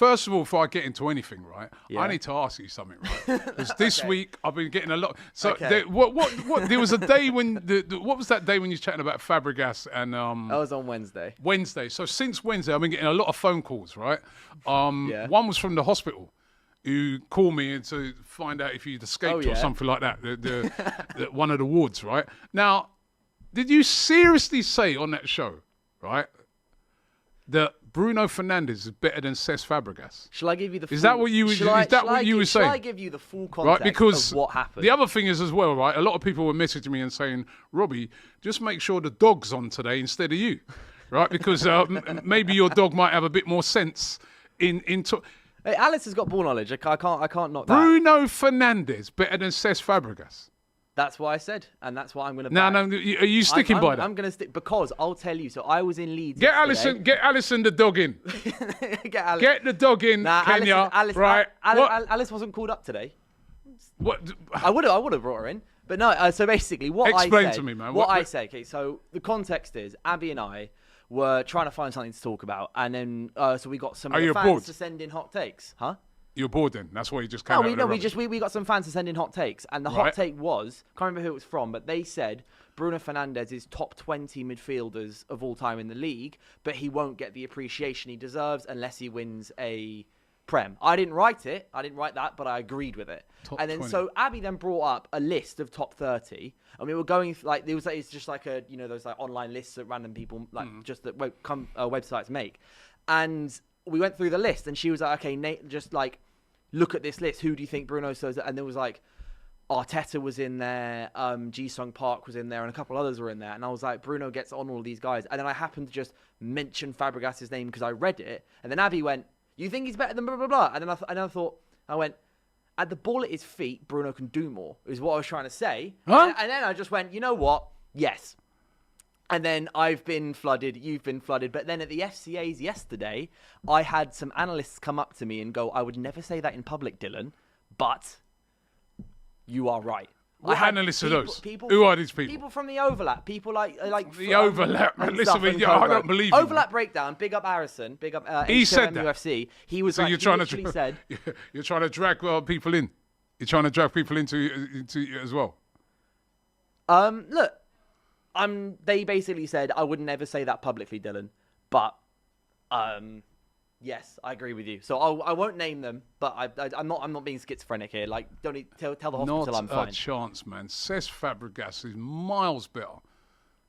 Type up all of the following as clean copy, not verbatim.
First of all, before I get into anything, right, Yeah. I need to ask you something, right? Because this week I've been getting a lot. So Okay. what? There was a day when what was that day when you were chatting about Fabregas and That was on Wednesday. Wednesday. So since Wednesday, I've been getting a lot of phone calls, right? Yeah. One was from the hospital, who called me to find out if you'd escaped or something like that. One of the wards, right? Now, did you seriously say on that show, right, that Bruno Fernandes is better than Cesc Fabregas? Shall I give you the full... Is that what you were saying? Shall I give you the full context Right, because of what happened? the other thing is as well, right, a lot of people were messaging me and saying, Robbie, just make sure the dog's on today instead of you, right? Because maybe your dog might have a bit more sense into... Hey, Alice has got ball knowledge. I can't knock that. Bruno Fernandes better than Cesc Fabregas? That's what I said, and that's what I'm going to No, back. are you sticking by that? I'm going to stick, because I'll tell you. So I was in Leeds Get yesterday. Alison the dog in. Get Alice. Get the dog in, Kenya. Alice, Right. Alice wasn't called up today. What? I would have brought her in. But no, so basically what Explain I said... to me, man. What I say, okay, so the context is, Abby and I were trying to find something to talk about, and then, so we got some of the fans bored? to send in hot takes. Huh? You're bored then. That's why you just came out We got some fans to send in hot takes, and the hot take was, can't remember who it was from, but they said Bruno Fernandes is top 20 midfielders of all time in the league, but he won't get the appreciation he deserves unless he wins a Prem. I didn't write that, but I agreed with it. Top and then 20. so Abby then brought up a list of top 30, and we were going like it's just like a those like online lists that random people like just that websites make, and we went through the list, and she was like, okay, Nate, just like look at this list. Who do you think Bruno says? And there was like Arteta was in there, Ji-Sung Park was in there, and a couple others were in there. And I was like, Bruno gets on all of these guys. And then I happened to just mention Fabregas' name because I read it. And then Abby went, you think he's better than blah, blah, blah? And then I went, at the ball at his feet, Bruno can do more, is what I was trying to say. Huh? And then I just went, you know what? Yes. And then I've been flooded, you've been flooded. But then at the FCAs yesterday, I had some analysts come up to me and go, I would never say that in public, Dylan, but you are right. What analysts are those? Who are these people? People from the overlap. People like the overlap. Listen, I don't believe you. Overlap breakdown. Big up Harrison. Big up. He said that. UFC. He was. So like, you're trying to you're trying to drag people in. You're trying to drag people into it as well. Look, they basically said I would never say that publicly, Dylan, but yes, I agree with you. So I won't name them, but I'm not being schizophrenic here. Like, don't need, tell the hospital I'm fine. Not a chance, man. Cesc Fabregas is miles better.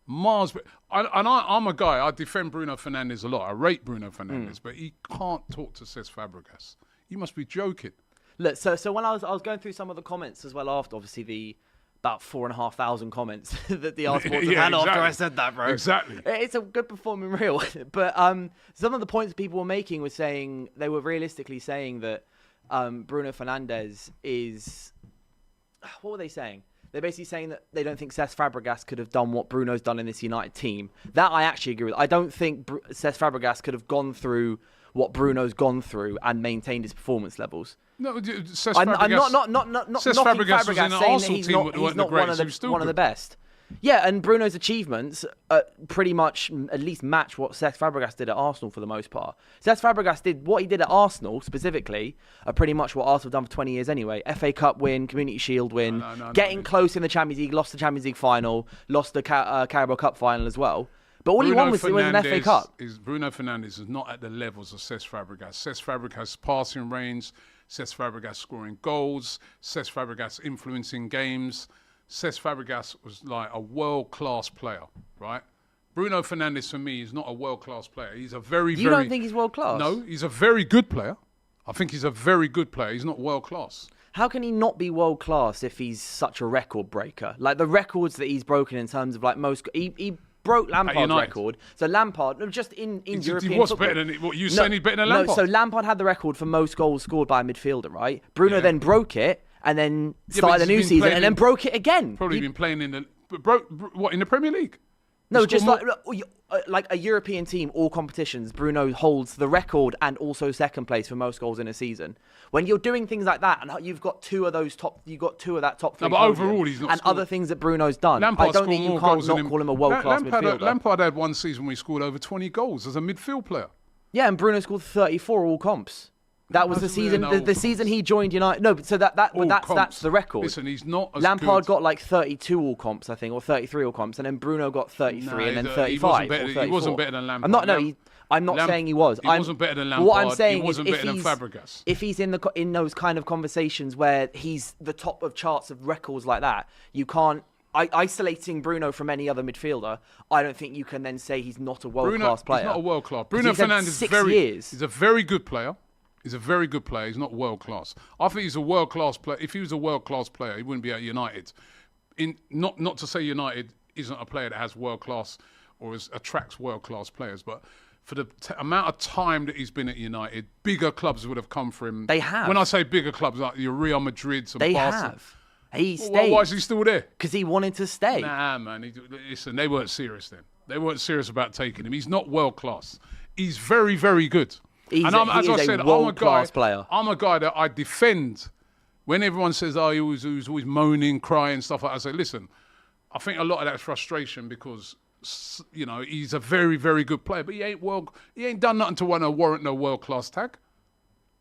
Miles better. I'm a guy, I defend Bruno Fernandes a lot. I rate Bruno Fernandes, but he can't talk to Cesc Fabregas. You must be joking. Look, so when I was going through some of the comments as well after, obviously the about 4,500 comments that the article had after I said that, bro. Exactly. It's a good performing reel. But some of the points people were making were saying, they were realistically saying that Bruno Fernandes is... What were they saying? They're basically saying that they don't think Cesc Fabregas could have done what Bruno's done in this United team. That I actually agree with. I don't think Cesc Fabregas could have gone through what Bruno's gone through and maintained his performance levels. No, Cesc I'm Fabregas... not Cesc knocking Fabregas was in Fabregas, the saying Arsenal that he's team not, he's not one of the best. Yeah, and Bruno's achievements pretty much at least match what Cesc Fabregas did at Arsenal for the most part. Cesc Fabregas did what he did at Arsenal specifically, pretty much what Arsenal have done for 20 years anyway. FA Cup win, Community Shield win, getting close in the Champions League, lost the Champions League final, lost the Carabao Cup final as well. But all he won was an FA Cup. Bruno Fernandes is not at the levels of Cesc Fabregas. Cesc Fabregas passing range, Cesc Fabregas scoring goals, Cesc Fabregas influencing games. Cesc Fabregas was like a world-class player, right? Bruno Fernandes, for me, is not a world-class player. He's a You don't think he's world-class? No, he's a very good player. I think he's a very good player. He's not world-class. How can he not be world-class if he's such a record breaker? Like, the records that he's broken in terms of, like, most... He broke Lampard's record. So Lampard, just in European he was football. Better than what you saying he's better than Lampard? No, so Lampard had the record for most goals scored by a midfielder, right? Bruno then broke it and then started a new season and then broke it again. Probably been playing in the in the Premier League? No, just like a European team, all competitions, Bruno holds the record and also second place for most goals in a season. When you're doing things like that, and you've got two of that top three. No, but overall, he's not. And scored. Other things that Bruno's done. Lampard I don't think you can't not call him a world-class midfielder. Lampard had one season where he scored over 20 goals as a midfield player. Yeah, and Bruno scored 34 all comps. That was the season. The season he joined United. No, but so that's the record. Listen, he's not as Lampard good. got like 32 all comps, I think, or 33 all comps, and then Bruno got 33, and then 35. He wasn't better than Lampard. I'm not saying he was. He wasn't better than Lampard. What I'm saying he wasn't is, better than Fabregas. If he's in those kind of conversations where he's the top of charts of records like that, you can't. Isolating Bruno from any other midfielder, I don't think you can then say he's not a world-class player. He's not a world-class. Bruno Fernandes is a very good player. He's a very good player. He's not world-class. I think he's a world-class player. If he was a world-class player, he wouldn't be at United. Not to say United isn't a player that has world-class or attracts world-class players, but for the amount of time that he's been at United, bigger clubs would have come for him. They have. When I say bigger clubs, like your Real Madrids and Barca. Have. He stayed. Why is he still there? Because he wanted to stay. Nah, man. Listen, they weren't serious then. They weren't serious about taking him. He's not world-class. He's very, very good. He's a world-class player. I'm a guy that I defend when everyone says, "Oh, he was always moaning, crying, stuff like that." I say, listen, I think a lot of that's frustration because he's a very, very good player, but he ain't done nothing to warrant no world-class tag.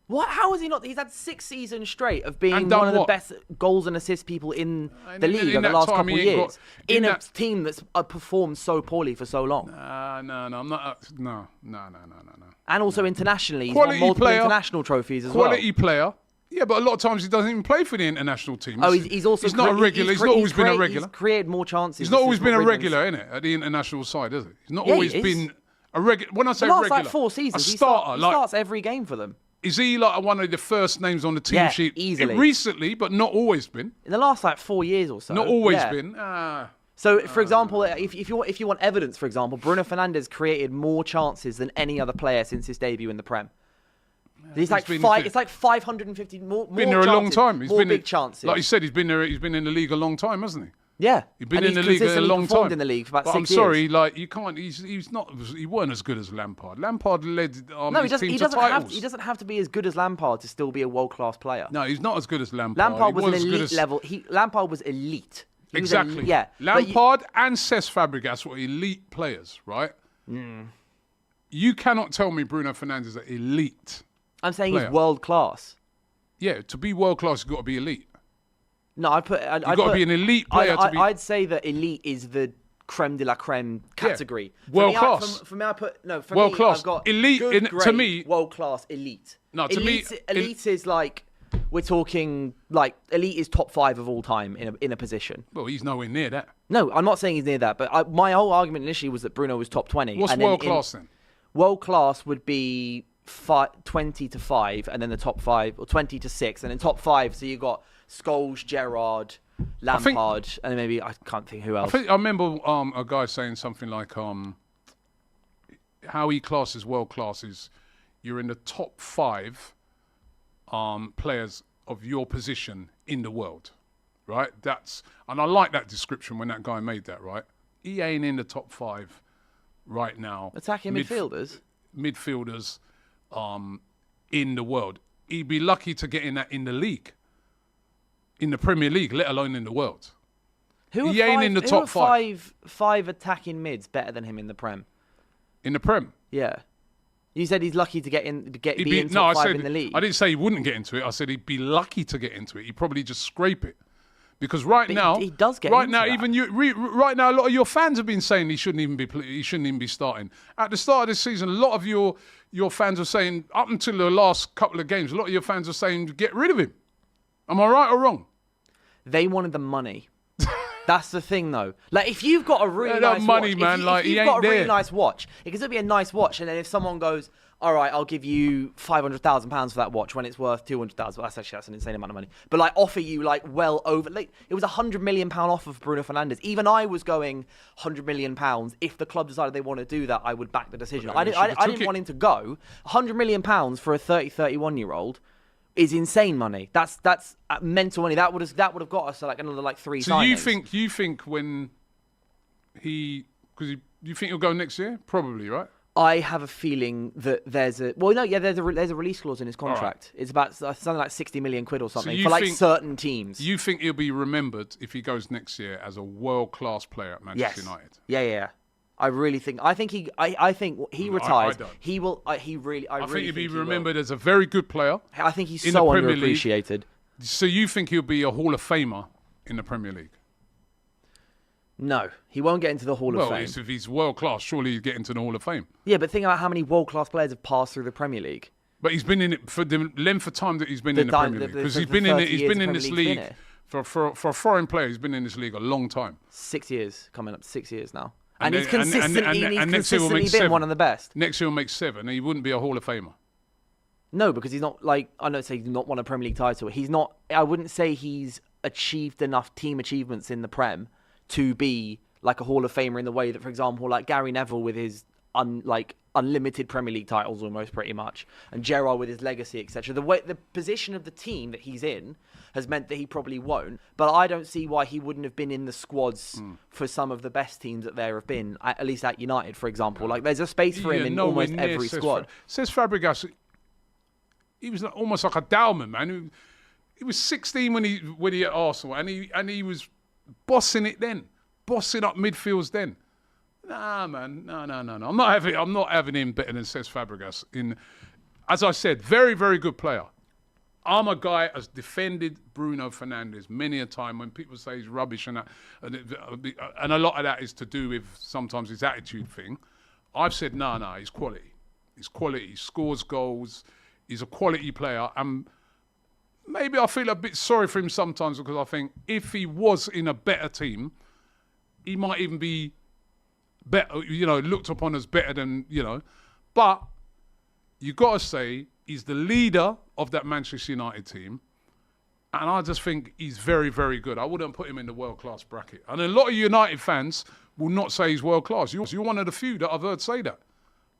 What? How is he not? He's had 6 seasons straight of being one of the best goals and assist people in the league over the last couple of years. In a team that's performed so poorly for so long. No, I'm not. No. And also internationally, he's won multiple international trophies as well. Quality player. Yeah, but a lot of times he doesn't even play for the international teams. Oh, he's also... He's not a regular. He's not always been a regular. He's created more chances. He's not always been a regular, innit, at the international side, is he? He's not always been a regular. When I say regular... The last 4 seasons, a starter. He starts every game for them. Is he like one of the first names on the team sheet? Easily. Recently, but not always been. In the last 4 years or so. Not always been. So, for example, if you want evidence, for example, Bruno Fernandes created more chances than any other player since his debut in the Prem. It's like 550 more. Been there a long time. More big chances. Like you said, he's been there. He's been in the league a long time, hasn't he? Yeah, he's been in the league a long time. In the league for about 6 years. I'm sorry, like you can't. He's not. He weren't as good as Lampard. Lampard led his team to titles. He doesn't have to be as good as Lampard to still be a world-class player. No, he's not as good as Lampard. Lampard was an elite level. Lampard was elite. Exactly. Lampard and Cesc Fabregas were elite players, right? You cannot tell me Bruno Fernandes is an elite. I'm saying he's world-class. Yeah, to be world-class, you've got to be elite. No, you've got to be an elite player. I'd say that elite is the creme de la creme category. World class. For me, I put for world me, class. I've got elite good, great, to me. World class, elite. No, to me, elite is like we're talking like elite is top 5 of all time in a position. Well, he's nowhere near that. No, I'm not saying he's near that, but my whole argument initially was that Bruno was top 20. What's world class then? World class would be 20 to 5, and then the top 5, or 20 to 6, and then top 5. So you got Scholes, Gerrard, Lampard, and then maybe I can't think who else. I remember a guy saying something like how he classes world class is you're in the top 5 players of your position in the world, right? And I like that description when that guy made that, right? He ain't in the top 5 right now. Attacking midfielders in the world. He'd be lucky to get in that in the league. In the Premier League, let alone in the world. He ain't in the top 5. 5 attacking mids better than him in the Prem? In the Prem? Yeah. You said he's lucky to be in top 5 in the league. I didn't say he wouldn't get into it. I said he'd be lucky to get into it. He'd probably just scrape it. Because now he does get right into now that. even right now a lot of your fans have been saying he shouldn't even be starting. At the start of this season, a lot of your fans are saying up until the last couple of games, a lot of your fans are saying get rid of him. Am I right or wrong? They wanted the money. That's the thing, though. Like, if you've got a really nice money, watch, man, if you've got a really nice watch, it can still be a nice watch. And then if someone goes, all right, I'll give you £500,000 for that watch when it's worth £200,000. Well, that's an insane amount of money. But like, offer you like well over. Like, it was £100 million offer for Bruno Fernandes. Even I was going £100 million. If the club decided they want to do that, I would back the decision. I didn't want him to go. £100 million for a 31-year-old. Is insane money. That's mental money. That would have got us like another 3 signings. So you think when you think he'll go next year? Probably, right? I have a feeling that there's a release clause in his contract. Right. It's about something like 60 million quid or something for certain teams. You think he'll be remembered if he goes next year as a world class player at Manchester United? Yeah. I really think. I think he retires. I don't. He will. He really. I think really he'll be think he will. remembered as a very good player. I think he's in so the Premier League. underappreciated. So you think he'll be a Hall of Famer in the Premier League? No, he won't get into the Hall of Fame. Well, if he's world class, surely he'd get into the Hall of Fame. Yeah, but think about how many world class players have passed through the Premier League. But he's been in it for the length of time that he's been in the Premier League, because he's been in it. He's been in this league for a foreign player. He's been in this league a long time. 6 years, coming up 6 years now, And he's then- consistently make been 7. one of the best. Next year he'll make 7, and he wouldn't be a Hall of Famer. No, because he's not like, I don't say he's not won a Premier League title. He's not. I wouldn't say he's achieved enough team achievements in the Prem to be like a Hall of Famer in the way that, for example, like Gary Neville with his unlimited Premier League titles almost pretty much, and Gerrard with his legacy, etc. The position of the team that he's in has meant that he probably won't. But I don't see why he wouldn't have been in the squads for some of the best teams that there have been, at least at United, for example. Like there's a space for him in almost every squad. Says Fabregas, he was almost like a Dowman, man. He was 16 when he at Arsenal, and he was bossing it then, bossing up midfields then. Nah, man, no. I'm not having him better than Cesc Fabregas. As I said, very, very good player. I'm a guy has defended Bruno Fernandes many a time when people say he's rubbish and a lot of that is to do with sometimes his attitude thing. I've said no, he's quality. He's quality. He scores goals. He's a quality player. And maybe I feel a bit sorry for him sometimes, because I think if he was in a better team, he might even be better, looked upon as better than, But you got to say he's the leader of that Manchester United team. And I just think he's very, very good. I wouldn't put him in the world-class bracket. And a lot of United fans will not say he's world-class. You're one of the few that I've heard say that.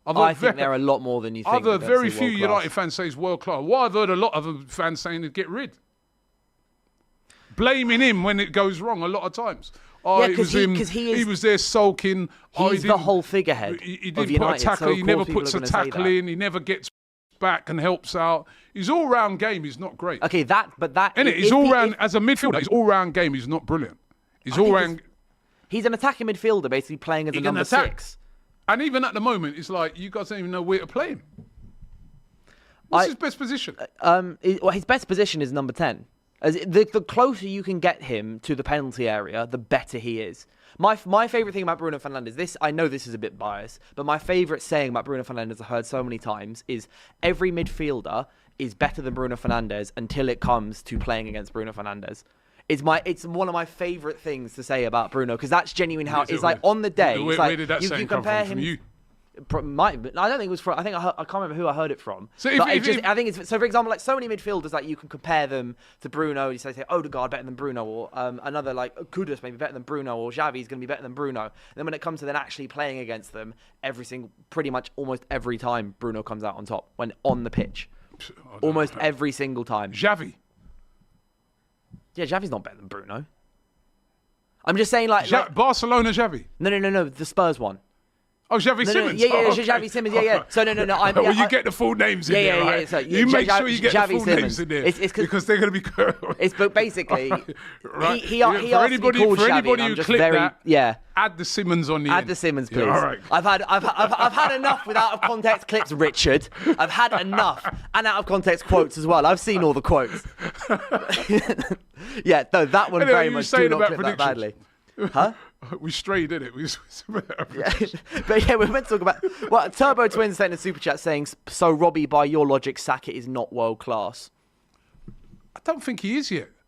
I think there are a lot more than you think. I've heard very few United fans say he's world-class. What I've heard a lot of fans saying is get rid. Blaming him when it goes wrong a lot of times. Oh, yeah, because he was there sulking. He's the whole figurehead. He didn't put a tackle. He never puts a tackle in. He never gets back and helps out. His all-round game is not great. Okay, His all-round as a midfielder, his all-round game is not brilliant. His all-round. He's an attacking midfielder, basically playing as a number 6. And even at the moment, it's like you guys don't even know where to play him. What's his best position? His best position is number 10. The closer you can get him to the penalty area, the better he is. My favourite thing about Bruno Fernandes, I know this is a bit biased, but my favourite saying about Bruno Fernandes I've heard so many times is every midfielder is better than Bruno Fernandes until it comes to playing against Bruno Fernandes. It's one of my favourite things to say about Bruno, because that's genuine how it's like on the day. Where did that saying come from you? I don't think it was from. I can't remember who I heard it from. So I think it's so. For example, like so many midfielders, like you can compare them to Bruno. You say Odegaard better than Bruno, or another like Kudus maybe better than Bruno, or Xavi's going to be better than Bruno. And then when it comes to then actually playing against them, pretty much almost every time Bruno comes out on top when on the pitch, almost every single time. Xavi. Yeah, Xavi's not better than Bruno. I'm just saying like Barcelona Xavi. No, the Spurs one. Oh, Xavi Simmons. Yeah, Xavi Simmons. Yeah. So no. Well, you get the full names in there, right? Yeah. So, you make sure you get Xavi the full Simmons. names in there, it's because they're going to be. It's but basically, right. he asked to be called anybody Xavi, who clicked that, add the Simmons on the Add end. the Simmons, please. Yeah, all right. I've had enough with out of context clips, Richard. I've had enough, and out of context quotes as well. I've seen all the quotes. Yeah, no, that one very much do not clip that badly. Huh? We strayed, didn't it? But yeah, we're meant to talk about Turbo Twins sent a super chat saying, so Robbie, by your logic, Saka is not world class. I don't think he is yet.